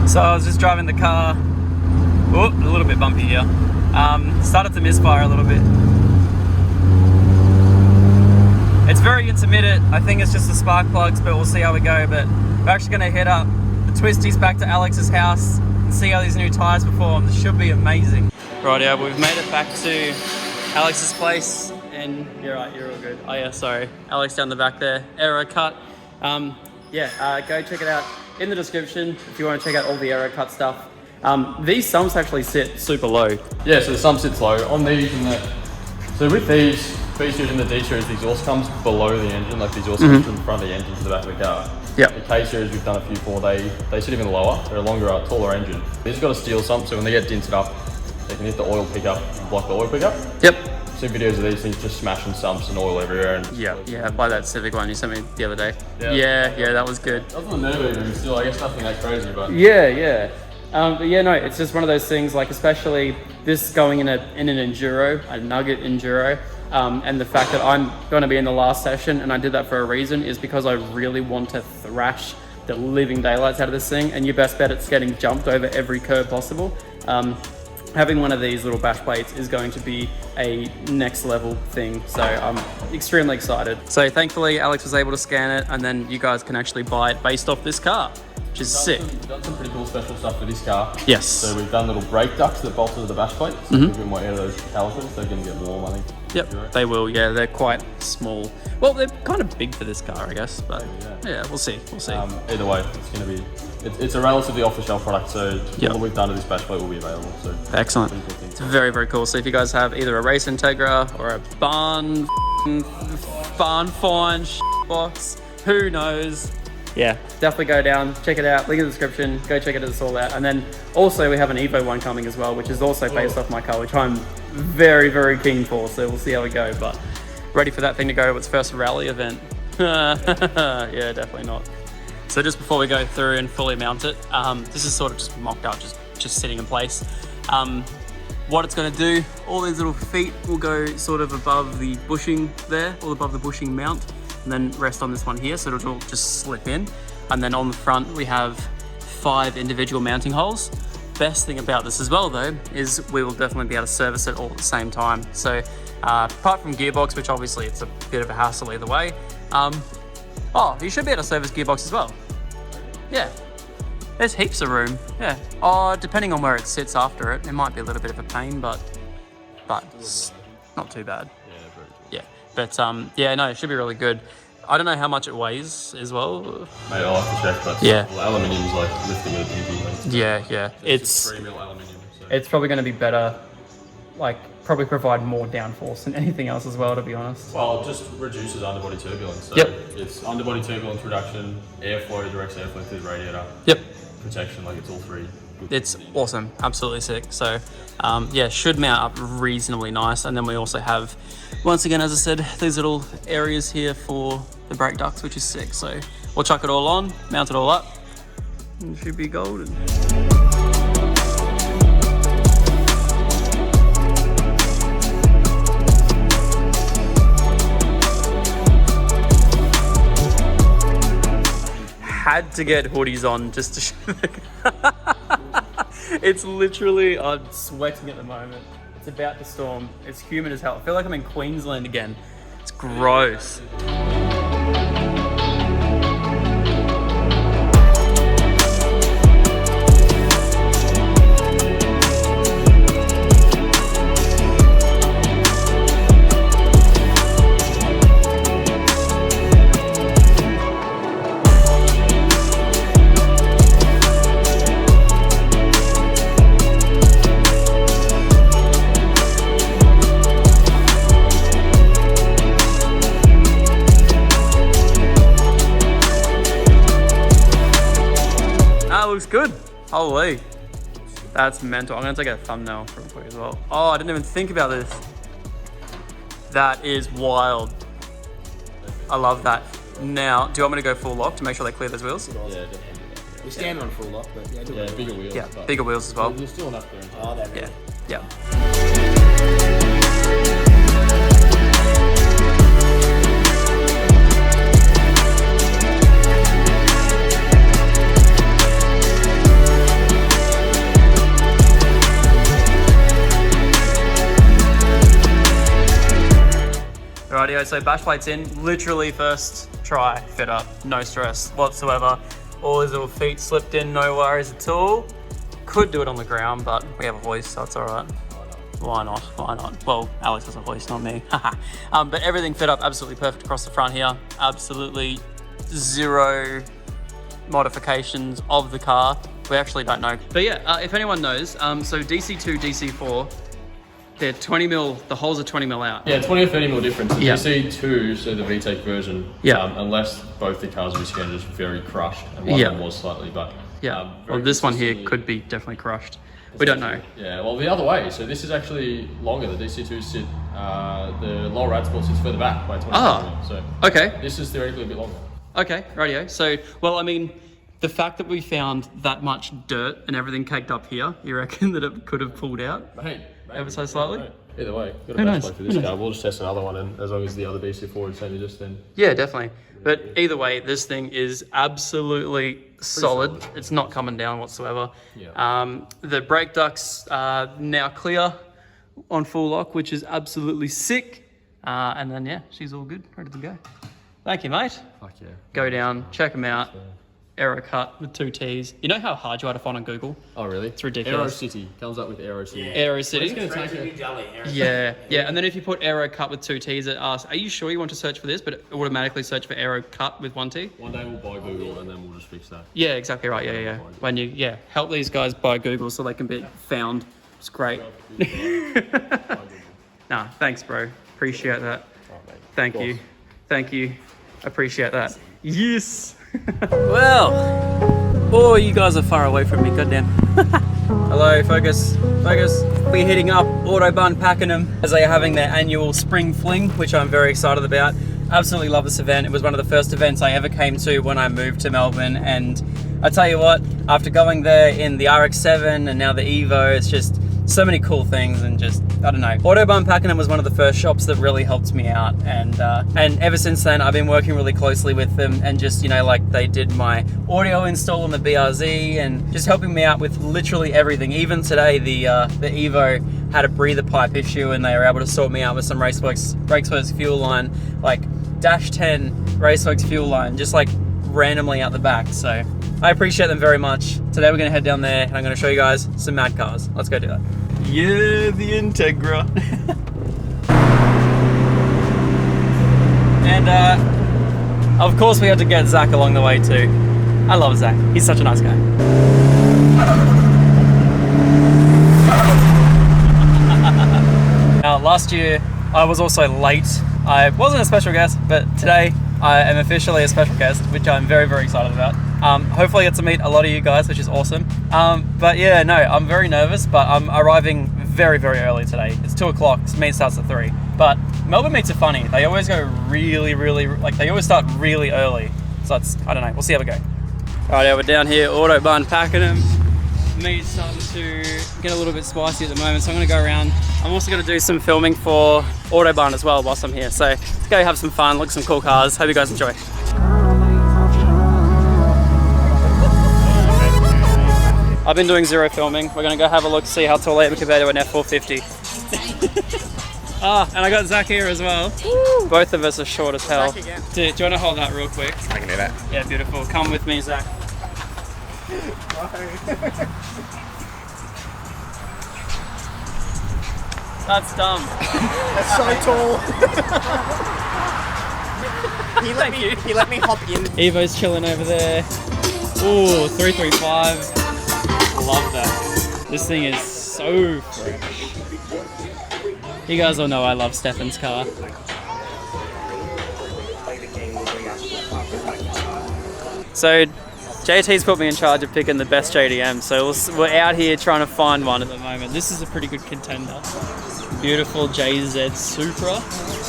So I was just driving the car. Oh, a little bit bumpy here. Started to misfire a little bit. It's very intermittent. I think it's just the spark plugs, but we'll see how we go. But we're actually going to head up the twisties back to Alex's house and see how these new tires perform. This should be amazing. Right, yeah, we've made it back to Alex's place, and you're right, you're all good. Oh yeah, sorry, Alex down the back there, AeroCutt. Go check it out in the description if you want to check out all the AeroCutt stuff. These sumps actually sit super low. Yeah, so the sump sits low on these, so with these B series and the D series, the exhaust comes below the engine, like the exhaust comes from the front of the engine to the back of the car. Yeah. The K series we've done a few for, they sit even lower. They're a longer, taller engine. These got a steel sump, so when they get dinted up, they can hit the oil pickup, block the oil pickup. Yep. See videos of these things just smashing sumps and oil everywhere. And yeah, by that Civic one you sent me the other day. Yeah, that was good. That was on the nerve still, I guess nothing that crazy, but no, it's just one of those things, like especially this going in an enduro, a nugget enduro, and the fact that I'm going to be in the last session, and I did that for a reason, is because I really want to thrash the living daylights out of this thing, and you best bet it's getting jumped over every curve possible. Having one of these little bash plates is going to be a next level thing, so I'm extremely excited. So thankfully Alex was able to scan it, and then you guys can actually buy it based off this car, which is sick. We've done some pretty cool special stuff for this car. Yes. So we've done little brake ducts that bolt to the bash plate, so a bit more air to those calipers. They're going to get warm, I think. Yep, they will. Yeah, they're quite small. Well, they're kind of big for this car, I guess. But yeah, we'll see. Either way, it's going to be. It's a relatively off-the-shelf product, so all that we've done to this bash plate will be available. So excellent. It's very, very cool. So if you guys have either a race Integra or a barn fine box, who knows? Yeah, definitely go down, check it out, link in the description, go check it all out. And then also we have an Evo one coming as well, which is also based off my car, which I'm very, very keen for, so we'll see how we go. But ready for that thing to go to its first rally event. Yeah, definitely not. So just before we go through and fully mount it, this is sort of just mocked up, just sitting in place. What it's going to do, all these little feet will go sort of above the bushing there, all above the bushing mount, and then rest on this one here, so it'll just slip in. And then on the front we have 5 individual mounting holes. Best thing about this as well though is we will definitely be able to service it all at the same time. So apart from gearbox, which obviously it's a bit of a hassle either way, you should be able to service gearbox as well. Yeah, there's heaps of room. Yeah, depending on where it sits after it might be a little bit of a pain, but it's not too bad. Yeah, but no, it should be really good. I don't know how much it weighs as well. Mate, I'll have to check, but aluminium's like lifting with a pinky. Yeah. It's 3mm aluminium. So. It's probably going to be better, like probably provide more downforce than anything else as well, to be honest. Well, it just reduces underbody turbulence. So it's underbody turbulence reduction, airflow, direct airflow through the radiator. Yep. Protection, like it's all three. It's awesome, absolutely sick. So should mount up reasonably nice. And then we also have, once again, as I said, these little areas here for the brake ducts, which is sick. So we'll chuck it all on, mount it all up, and it should be golden. Had to get hoodies on just to show it's literally, I'm sweating at the moment. It's about to storm. It's humid as hell. I feel like I'm in Queensland again. It's gross. Looks good. Holy, that's mental. I'm gonna take a thumbnail real quick as well. Oh, I didn't even think about this. That is wild. I love that. Now, do you want me to go full lock to make sure they clear those wheels? Yeah, definitely. We stand on full lock, but bigger wheels. Yeah, bigger wheels as well. There's still enough clearance. Oh, there. Yeah. rightio, so bash plates in, literally first try, fit up, no stress whatsoever. All his little feet slipped in, no worries at all. Could do it on the ground, but we have a hoist, so it's all right. Why not? Why not? Well, Alex has a hoist, not me. But everything fit up absolutely perfect across the front here. Absolutely zero modifications of the car. We actually don't know. But yeah, if anyone knows, so DC2, DC4, they're 20 mil, the holes are 20 mil out. Yeah, 20 or 30 mil difference. The Yeah. DC2, so the VTEC version, unless both the cars are scan just very crushed, and one of them was slightly, but well, this one here could be definitely crushed. We don't know. Yeah, well, the other way. So this is actually longer. The DC2 sit, the lower rad sport sits further back by 20 mil. So okay. This is theoretically a bit longer. Okay, radio. So, well, I mean, the fact that we found that much dirt and everything caked up here, you reckon that it could have pulled out ever so slightly? Either way, got a bash plate for this car. We'll just test another one, and as long as the other DC4 is only just then. Yeah, definitely. But either way, this thing is absolutely solid. It's not coming down whatsoever. Yeah. The brake ducts are now clear on full lock, which is absolutely sick. And then, yeah, she's all good, ready to go. Thank you, mate. Fuck yeah. Go down, check them out. AeroCutt with 2 T's. You know how hard you are to find on Google? Oh, really? It's ridiculous. AeroCity comes up with AeroCity. AeroCity. It's going to take Yeah. And then if you put AeroCutt with 2 T's, it asks, are you sure you want to search for this? But it automatically search for AeroCutt with 1 T. One day we'll buy Google and then we'll just fix that. Yeah, exactly right. Yeah. When you, help these guys buy Google so they can be found. It's great. Nah, thanks, bro. Appreciate that. Thank you. Appreciate that. Yes. Well, you guys are far away from me, goddamn. Hello, focus. We're hitting up Autobahn Pakenham as they are having their annual spring fling, which I'm very excited about. Absolutely love this event. It was one of the first events I ever came to when I moved to Melbourne, and I tell you what, after going there in the RX-7 and now the Evo, it's just so many cool things, and just, I don't know. Autobahn Pakenham was one of the first shops that really helped me out, and ever since then I've been working really closely with them, and just, you know, like they did my audio install on the BRZ and just helping me out with literally everything. Even today the Evo had a breather pipe issue and they were able to sort me out with some Raceworks fuel line, like dash 10 Raceworks fuel line, just like randomly out the back. So I appreciate them very much. Today we're gonna head down there and I'm gonna show you guys some mad cars. Let's go do that. Yeah, the Integra. And of course we had to get Zach along the way too. I love Zach, he's such a nice guy. Now last year I was also late. I wasn't a special guest, but today I am officially a special guest, which I'm very, very excited about. Hopefully I get to meet a lot of you guys, which is awesome. But yeah, no, I'm very nervous, but I'm arriving very, very early today. It's 2 o'clock, meet starts at 3. But Melbourne meets are funny. They always go really, they always start really early. So that's, I don't know, we'll see how we go. Alright, we're down here, Autobahn Pakenham. Meat's starting to get a little bit spicy at the moment, so I'm gonna go around. I'm also gonna do some filming for Autobahn as well whilst I'm here. So let's go have some fun, look at some cool cars. Hope you guys enjoy. I've been doing zero filming. We're gonna go have a look, see how tall I am compared to an F450. And I got Zach here as well. Woo. Both of us are short as hell. Do you want to hold that real quick? I can do that. Yeah, beautiful. Come with me, Zach. That's dumb. That's so tall. He let me hop in. Evo's chilling over there. Ooh, 335. Love that. This thing is so fresh. You guys all know I love Stefan's car. So JT's put me in charge of picking the best JDM, so we're out here trying to find one at the moment. This is a pretty good contender. Beautiful JZ Supra.